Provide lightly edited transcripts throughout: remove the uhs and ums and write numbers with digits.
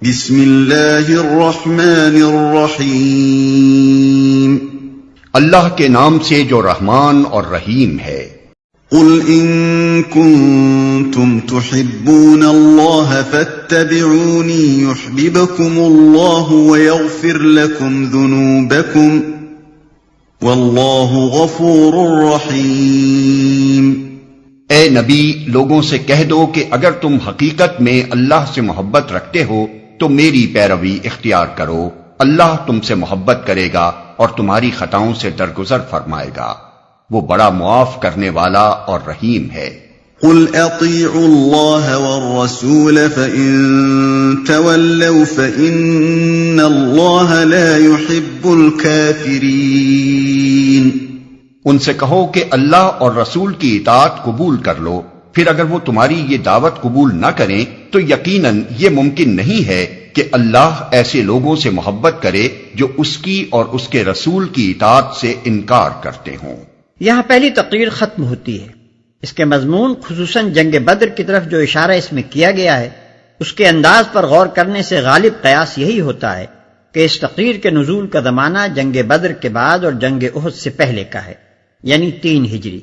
بسم اللہ الرحمن الرحیم اللہ کے نام سے جو رحمان اور رحیم ہے۔ قل ان کنتم تحبون اللہ فاتبعونی یحببکم اللہ ویغفر لکم ذنوبکم واللہ غفور رحیم۔ اے نبی، لوگوں سے کہہ دو کہ اگر تم حقیقت میں اللہ سے محبت رکھتے ہو تو میری پیروی اختیار کرو، اللہ تم سے محبت کرے گا اور تمہاری خطاؤں سے درگزر فرمائے گا، وہ بڑا معاف کرنے والا اور رحیم ہے۔ قل اطیعوا اللہ والرسول فإن تولوا فإن اللہ لا يحب الكافرین۔ ان سے کہو کہ اللہ اور رسول کی اطاعت قبول کر لو، پھر اگر وہ تمہاری یہ دعوت قبول نہ کریں تو یقیناً یہ ممکن نہیں ہے کہ اللہ ایسے لوگوں سے محبت کرے جو اس کی اور اس کے رسول کی اطاعت سے انکار کرتے ہوں۔ یہاں پہلی تقریر ختم ہوتی ہے۔ اس کے مضمون خصوصاً جنگ بدر کی طرف جو اشارہ اس میں کیا گیا ہے، اس کے انداز پر غور کرنے سے غالب قیاس یہی ہوتا ہے کہ اس تقریر کے نزول کا زمانہ جنگ بدر کے بعد اور جنگ احد سے پہلے کا ہے، یعنی 3 ہجری۔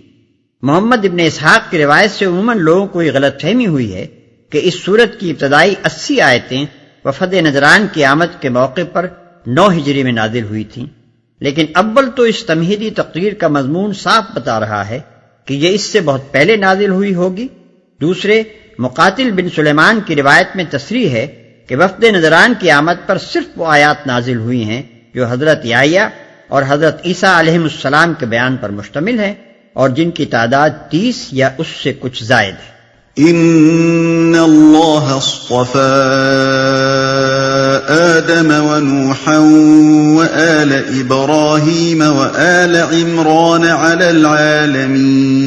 محمد ابن اسحاق کی روایت سے عموماً لوگوں کو یہ غلط فہمی ہوئی ہے کہ اس سورت کی ابتدائی 80 آیتیں وفد نجران کی آمد کے موقع پر 9 ہجری میں نازل ہوئی تھیں، لیکن اول تو اس تمہیدی تقریر کا مضمون صاف بتا رہا ہے کہ یہ اس سے بہت پہلے نازل ہوئی ہوگی۔ دوسرے، مقاتل بن سلیمان کی روایت میں تصریح ہے کہ وفد نجران کی آمد پر صرف وہ آیات نازل ہوئی ہیں جو حضرت یحییٰ اور حضرت عیسیٰ علیہ السلام کے بیان پر مشتمل ہے اور جن کی تعداد 30 یا اس سے کچھ زائد ہے۔ ان اللہ اصطفى آدم ونوحا وآل ابراہیم وآل عمران علی العالمین۔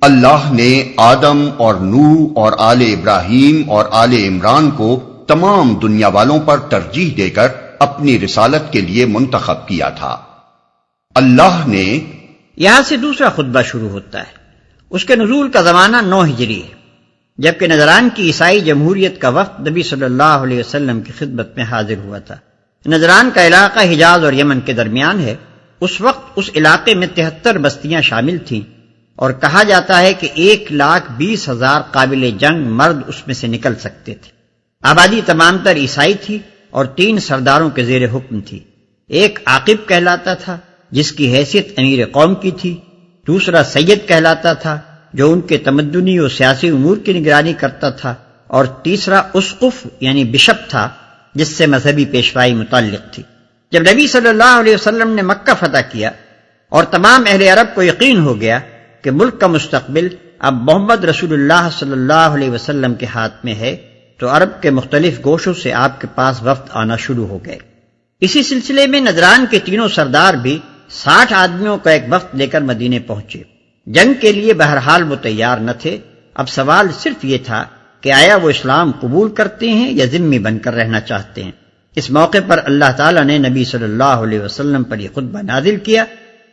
اللہ نے آدم اور نوح اور آل ابراہیم اور آل عمران کو تمام دنیا والوں پر ترجیح دے کر اپنی رسالت کے لیے منتخب کیا تھا۔ اللہ نے یہاں سے دوسرا خطبہ شروع ہوتا ہے۔ اس کے نزول کا زمانہ 9 ہجری ہے، جبکہ نجران کی عیسائی جمہوریت کا وفد نبی صلی اللہ علیہ وسلم کی خدمت میں حاضر ہوا تھا۔ نجران کا علاقہ حجاز اور یمن کے درمیان ہے۔ اس وقت اس علاقے میں 73 بستیاں شامل تھیں اور کہا جاتا ہے کہ 1,20,000 قابل جنگ مرد اس میں سے نکل سکتے تھے۔ آبادی تمام تر عیسائی تھی اور 3 سرداروں کے زیر حکم تھی۔ ایک عاقب کہلاتا تھا جس کی حیثیت امیر قوم کی تھی، دوسرا سید کہلاتا تھا جو ان کے تمدنی و سیاسی امور کی نگرانی کرتا تھا، اور تیسرا اسقف یعنی بشپ تھا جس سے مذہبی پیشوائی متعلق تھی۔ جب نبی صلی اللہ علیہ وسلم نے مکہ فتح کیا اور تمام اہل عرب کو یقین ہو گیا کہ ملک کا مستقبل اب محمد رسول اللہ صلی اللہ علیہ وسلم کے ہاتھ میں ہے، تو عرب کے مختلف گوشوں سے آپ کے پاس وفد آنا شروع ہو گئے۔ اسی سلسلے میں نجران کے تینوں سردار بھی 60 آدمیوں کا ایک وفد لے کر مدینے پہنچے۔ جنگ کے لیے بہرحال وہ تیار نہ تھے۔ اب سوال صرف یہ تھا کہ آیا وہ اسلام قبول کرتے ہیں یا ذمہ بن کر رہنا چاہتے ہیں۔ اس موقع پر اللہ تعالیٰ نے نبی صلی اللہ علیہ وسلم پر یہ خطبہ نازل کیا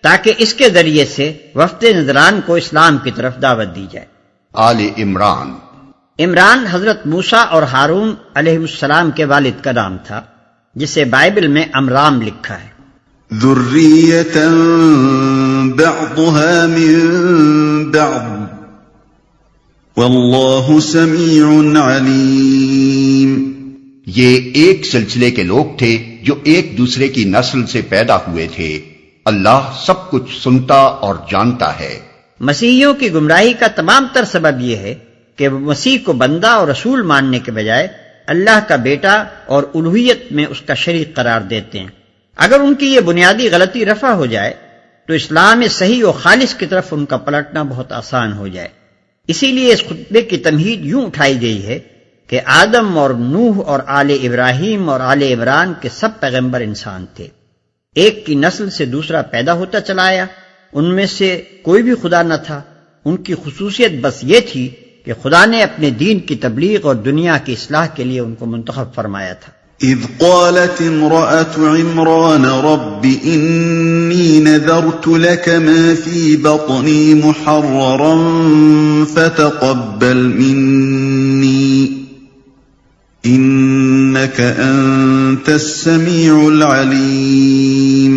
تاکہ اس کے ذریعے سے وفد نجران کو اسلام کی طرف دعوت دی جائے۔ آل عمران۔ عمران حضرت موسیٰ اور ہارون علیہ السلام کے والد کا نام تھا، جسے بائبل میں امرام لکھا ہے۔ ذریۃ بعضها من بعض واللہ سمیع علیم۔ یہ ایک سلسلے کے لوگ تھے جو ایک دوسرے کی نسل سے پیدا ہوئے تھے، اللہ سب کچھ سنتا اور جانتا ہے۔ مسیحیوں کی گمراہی کا تمام تر سبب یہ ہے کہ وہ مسیح کو بندہ اور رسول ماننے کے بجائے اللہ کا بیٹا اور الوہیت میں اس کا شریک قرار دیتے ہیں۔ اگر ان کی یہ بنیادی غلطی رفع ہو جائے تو اسلام صحیح و خالص کی طرف ان کا پلٹنا بہت آسان ہو جائے۔ اسی لیے اس خطبے کی تمہید یوں اٹھائی گئی ہے کہ آدم اور نوح اور آل ابراہیم اور آل عمران کے سب پیغمبر انسان تھے، ایک کی نسل سے دوسرا پیدا ہوتا چلا آیا، ان میں سے کوئی بھی خدا نہ تھا۔ ان کی خصوصیت بس یہ تھی کہ خدا نے اپنے دین کی تبلیغ اور دنیا کی اصلاح کے لیے ان کو منتخب فرمایا تھا۔ اذ قالت امرأة عمران رب انی نذرت لك ما في بطنی محررا فتقبل منی إنك أنت السميع العليم.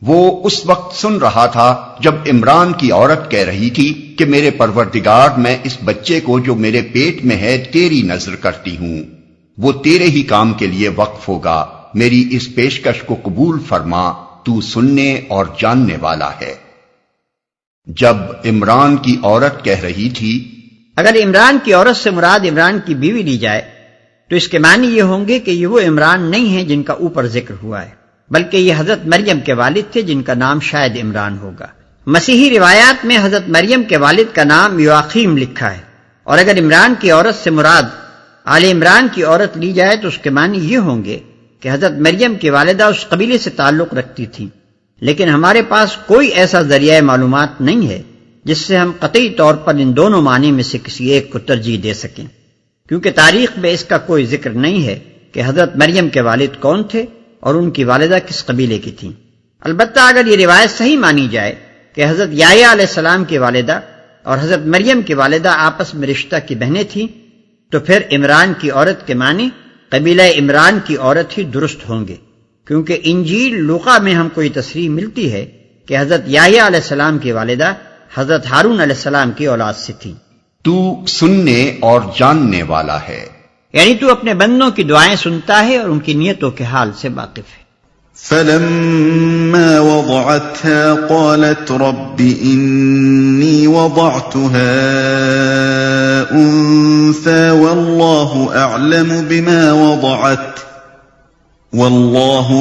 وہ اس وقت سن رہا تھا جب عمران کی عورت کہہ رہی تھی کہ میرے پروردگار، میں اس بچے کو جو میرے پیٹ میں ہے تیری نظر کرتی ہوں، وہ تیرے ہی کام کے لیے وقف ہوگا، میری اس پیشکش کو قبول فرما، تو سننے اور جاننے والا ہے. جب عمران کی عورت کہہ رہی تھی، اگر عمران کی عورت سے مراد عمران کی بیوی لی جائے تو اس کے معنی یہ ہوں گے کہ یہ وہ عمران نہیں ہیں جن کا اوپر ذکر ہوا ہے، بلکہ یہ حضرت مریم کے والد تھے جن کا نام شاید عمران ہوگا. مسیحی روایات میں حضرت مریم کے والد کا نام یواقیم لکھا ہے، اور اگر عمران کی عورت سے مراد آل عمران کی عورت لی جائے تو اس کے معنی یہ ہوں گے کہ حضرت مریم کی والدہ اس قبیلے سے تعلق رکھتی تھیں، لیکن ہمارے پاس کوئی ایسا ذریعہ معلومات نہیں ہے جس سے ہم قطعی طور پر ان دونوں معنی میں سے کسی ایک کو ترجیح دے سکیں، کیونکہ تاریخ میں اس کا کوئی ذکر نہیں ہے کہ حضرت مریم کے والد کون تھے اور ان کی والدہ کس قبیلے کی تھیں. البتہ اگر یہ روایت صحیح مانی جائے کہ حضرت یحییٰ علیہ السلام کی والدہ اور حضرت مریم کی والدہ آپس میں رشتہ کی بہنیں تھیں، تو پھر عمران کی عورت کے معنی قبیلہ عمران کی عورت ہی درست ہوں گے، کیونکہ انجیل لوقا میں ہم کو یہ تصریح ملتی ہے کہ حضرت یحییٰ علیہ السلام کی والدہ حضرت ہارون علیہ السلام کی اولاد سے تھی. تو سننے اور جاننے والا ہے، یعنی تو اپنے بندوں کی دعائیں سنتا ہے اور ان کی نیتوں کے حال سے واقف ہے. فلما وضعتها قالت رب إني وضعتها أنثى والله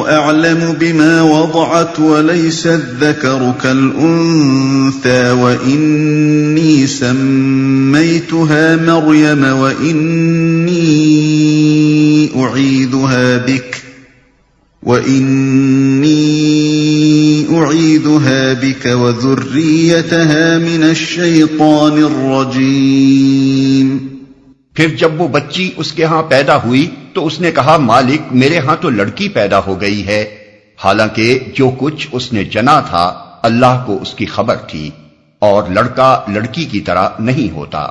أعلم بما وضعت وليس الذكر كالأنثى وإني سميتها مريم وإني أعيذها بك وذريتها من الشيطان الرجيم. پھر جب وہ بچی اس کے ہاں پیدا ہوئی تو اس نے کہا، مالک میرے ہاں تو لڑکی پیدا ہو گئی ہے، حالانکہ جو کچھ اس نے جنا تھا اللہ کو اس کی خبر تھی، اور لڑکا لڑکی کی طرح نہیں ہوتا.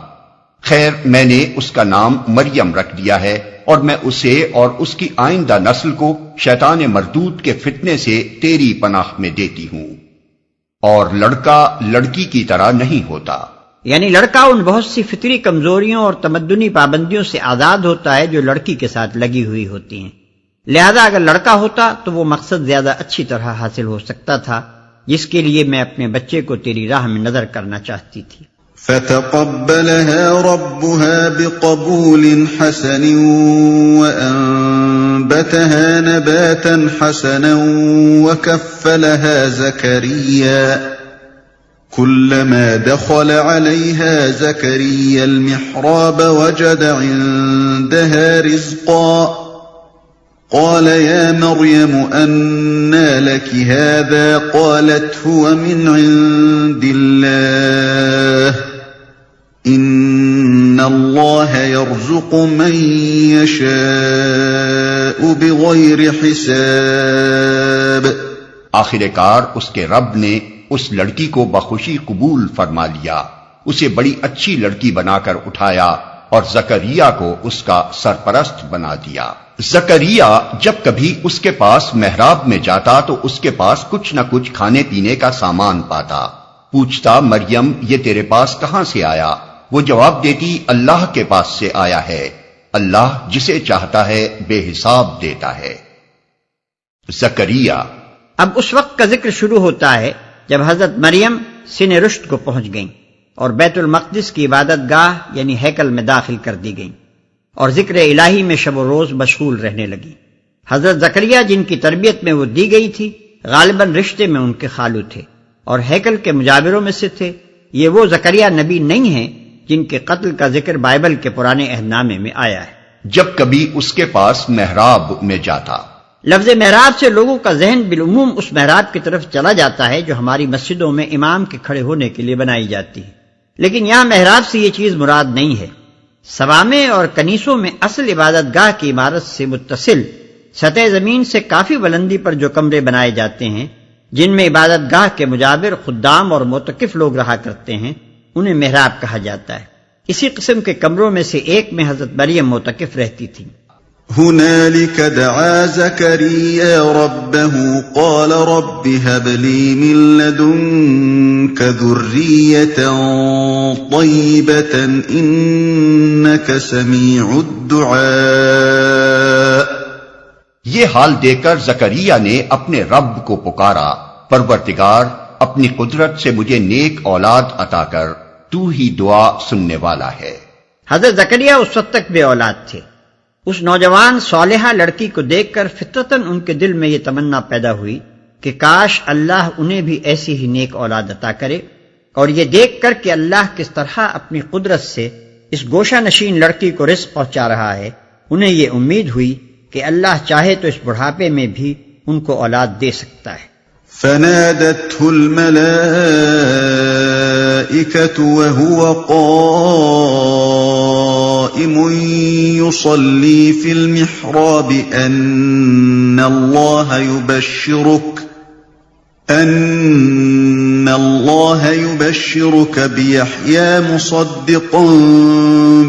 خیر میں نے اس کا نام مریم رکھ دیا ہے، اور میں اسے اور اس کی آئندہ نسل کو شیطان مردود کے فتنے سے تیری پناہ میں دیتی ہوں، اور لڑکا لڑکی کی طرح نہیں ہوتا. یعنی لڑکا ان بہت سی فطری کمزوریوں اور تمدنی پابندیوں سے آزاد ہوتا ہے جو لڑکی کے ساتھ لگی ہوئی ہوتی ہیں، لہذا اگر لڑکا ہوتا تو وہ مقصد زیادہ اچھی طرح حاصل ہو سکتا تھا جس کے لیے میں اپنے بچے کو تیری راہ میں نظر کرنا چاہتی تھی. فتقبلها ربها بقبول حسن وأنبتها نباتا حسنا وكفلها زكريا كلما دخل عليها زكريا المحراب وجد عندها رزقا قال يا مريم أنى لك هذا قالت هو من عند الله إن الله يرزق من يشاء بغير حساب. آخر کار اس کے رب نے اس لڑکی کو بخوشی قبول فرما لیا، اسے بڑی اچھی لڑکی بنا کر اٹھایا اور زکریا کو اس کا سرپرست بنا دیا. زکریا جب کبھی اس کے پاس محراب میں جاتا تو اس کے پاس کچھ نہ کچھ کھانے پینے کا سامان پاتا. پوچھتا، مریم یہ تیرے پاس کہاں سے آیا؟ وہ جواب دیتی، اللہ کے پاس سے آیا ہے، اللہ جسے چاہتا ہے بے حساب دیتا ہے. زکریا. اب اس وقت کا ذکر شروع ہوتا ہے جب حضرت مریم سن رشد کو پہنچ گئیں اور بیت المقدس کی عبادت گاہ یعنی ہیکل میں داخل کر دی گئیں اور ذکر الہی میں شب و روز مشغول رہنے لگی. حضرت زکریا جن کی تربیت میں وہ دی گئی تھی غالباً رشتے میں ان کے خالو تھے اور ہیکل کے مجاوروں میں سے تھے. یہ وہ زکریا نبی نہیں ہیں جن کے قتل کا ذکر بائبل کے پرانے عہد نامے میں آیا ہے. جب کبھی اس کے پاس محراب میں جاتا. لفظ محراب سے لوگوں کا ذہن بالعموم اس محراب کی طرف چلا جاتا ہے جو ہماری مسجدوں میں امام کے کھڑے ہونے کے لیے بنائی جاتی ہے، لیکن یہاں محراب سے یہ چیز مراد نہیں ہے. صوامع اور کنیسوں میں اصل عبادت گاہ کی عمارت سے متصل سطح زمین سے کافی بلندی پر جو کمرے بنائے جاتے ہیں جن میں عبادت گاہ کے مجاور، خدام اور معتکف لوگ رہا کرتے ہیں انہیں محراب کہا جاتا ہے. اسی قسم کے کمروں میں سے ایک میں حضرت مریم معتکف رہتی تھی. هنالك دعا زكريا ربه قال رب هب لي من لدنك ذرية طيبة إنك سميع الدعاء. یہ حال دے کر زکریا نے اپنے رب کو پکارا، پروردگار اپنی قدرت سے مجھے نیک اولاد عطا کر، تو ہی دعا سننے والا ہے. حضرت زکریا اس وقت تک بے اولاد تھے. اس نوجوان صالحہ لڑکی کو دیکھ کر فطرتاً ان کے دل میں یہ تمنا پیدا ہوئی کہ کاش اللہ انہیں بھی ایسی ہی نیک اولاد عطا کرے، اور یہ دیکھ کر کہ اللہ کس طرح اپنی قدرت سے اس گوشہ نشین لڑکی کو رزق پہنچا رہا ہے، انہیں یہ امید ہوئی کہ اللہ چاہے تو اس بڑھاپے میں بھی ان کو اولاد دے سکتا ہے. فنادته الملائكة وهو قائم يصلي في المحراب أن الله يبشرك بيحيى مصدقا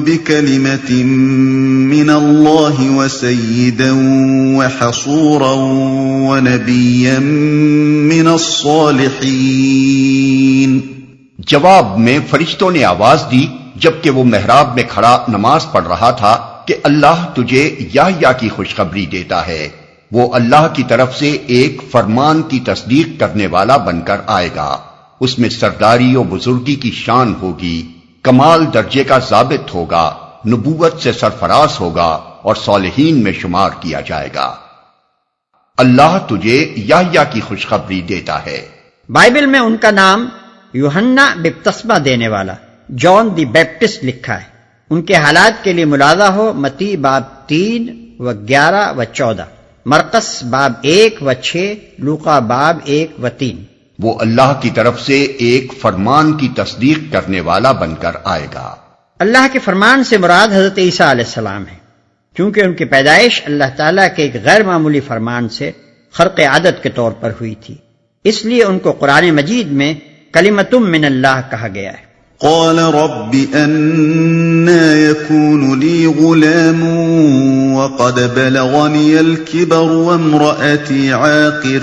بكلمة من الله وسيدا وحصورا ونبيا من الصالحين. جواب میں فرشتوں نے آواز دی جبکہ وہ محراب میں کھڑا نماز پڑھ رہا تھا کہ اللہ تجھے یحییٰ کی خوشخبری دیتا ہے، وہ اللہ کی طرف سے ایک فرمان کی تصدیق کرنے والا بن کر آئے گا، اس میں سرداری و بزرگی کی شان ہوگی، کمال درجے کا ضابط ہوگا، نبوت سے سرفراز ہوگا اور صالحین میں شمار کیا جائے گا. اللہ تجھے یحییٰ کی خوشخبری دیتا ہے. بائبل میں ان کا نام یوحنا بپتسمہ دینے والا، جان دی بیپٹسٹ لکھا ہے. ان کے حالات کے لیے ملاحظہ ہو متی باب 3 و 11 و 14، مرقس باب 1 و 6، لوقا باب 1 و 3. وہ اللہ کی طرف سے ایک فرمان کی تصدیق کرنے والا بن کر آئے گا. اللہ کے فرمان سے مراد حضرت عیسیٰ علیہ السلام ہے، کیونکہ ان کی پیدائش اللہ تعالیٰ کے ایک غیر معمولی فرمان سے خرق عادت کے طور پر ہوئی تھی، اس لیے ان کو قرآن مجید میں کلمۃ من اللہ کہا گیا ہے. قال رب أنى يكون لي غلام وقد بلغني الكبر وامرأتي عاقر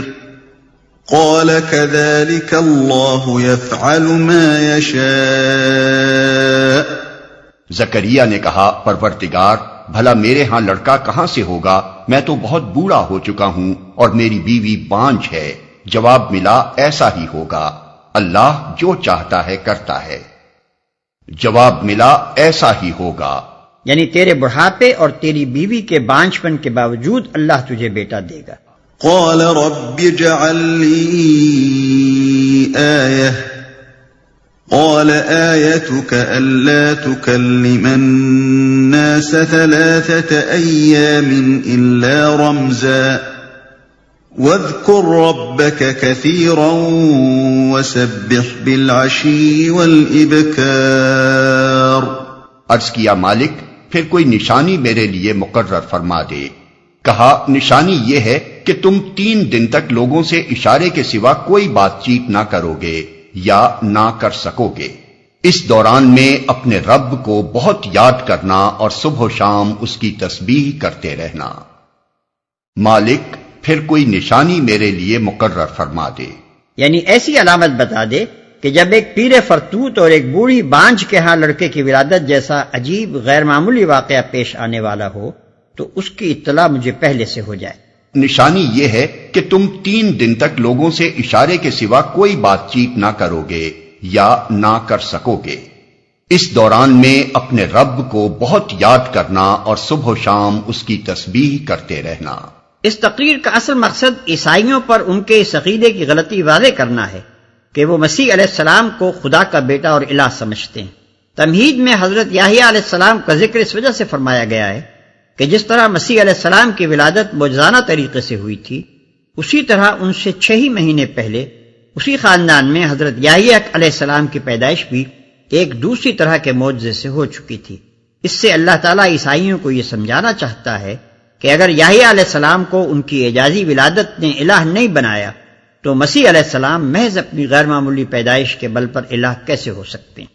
قال كذلك الله يفعل ما يشاء. زکریا نے کہا پروردگار بھلا میرے ہاں لڑکا کہاں سے ہوگا، میں تو بہت بوڑھا ہو چکا ہوں اور میری بیوی بانجھ ہے. جواب ملا ایسا ہی ہوگا، اللہ جو چاہتا ہے کرتا ہے. جواب ملا ایسا ہی ہوگا، یعنی تیرے بڑھاپے اور تیری بیوی کے بانجھ پن کے باوجود اللہ تجھے بیٹا دے گا. قال رب اجعل لي آية قال آيتك ألا تكلم الناس 3 أيام إلا رمزا واذكر ربك كثيرا وسبح بالعشي والإبكار. عرض کیا مالک پھر کوئی نشانی میرے لیے مقرر فرما دے. کہا نشانی یہ ہے کہ تم 3 دن تک لوگوں سے اشارے کے سوا کوئی بات چیت نہ کرو گے یا نہ کر سکو گے. اس دوران میں اپنے رب کو بہت یاد کرنا اور صبح و شام اس کی تسبیح کرتے رہنا. مالک پھر کوئی نشانی میرے لیے مقرر فرما دے، یعنی ایسی علامت بتا دے کہ جب ایک پیر فرتوت اور ایک بوڑھی بانجھ کے ہاں لڑکے کی ولادت جیسا عجیب غیر معمولی واقعہ پیش آنے والا ہو تو اس کی اطلاع مجھے پہلے سے ہو جائے. نشانی یہ ہے کہ تم 3 دن تک لوگوں سے اشارے کے سوا کوئی بات چیت نہ کرو گے یا نہ کر سکو گے. اس دوران میں اپنے رب کو بہت یاد کرنا اور صبح و شام اس کی تسبیح کرتے رہنا. اس تقریر کا اصل مقصد عیسائیوں پر ان کے اس عقیدے کی غلطی واضح کرنا ہے کہ وہ مسیح علیہ السلام کو خدا کا بیٹا اور الہ سمجھتے ہیں. تمہید میں حضرت یحییٰ علیہ السلام کا ذکر اس وجہ سے فرمایا گیا ہے کہ جس طرح مسیح علیہ السلام کی ولادت معجزانہ طریقے سے ہوئی تھی، اسی طرح ان سے 6 ہی مہینے پہلے اسی خاندان میں حضرت یحییٰ علیہ السلام کی پیدائش بھی ایک دوسری طرح کے معجزے سے ہو چکی تھی. اس سے اللہ تعالیٰ عیسائیوں کو یہ سمجھانا چاہتا ہے کہ اگر یحییٰ علیہ السلام کو ان کی اعجازی ولادت نے الہ نہیں بنایا تو مسیح علیہ السلام محض اپنی غیر معمولی پیدائش کے بل پر الہ کیسے ہو سکتے ہیں.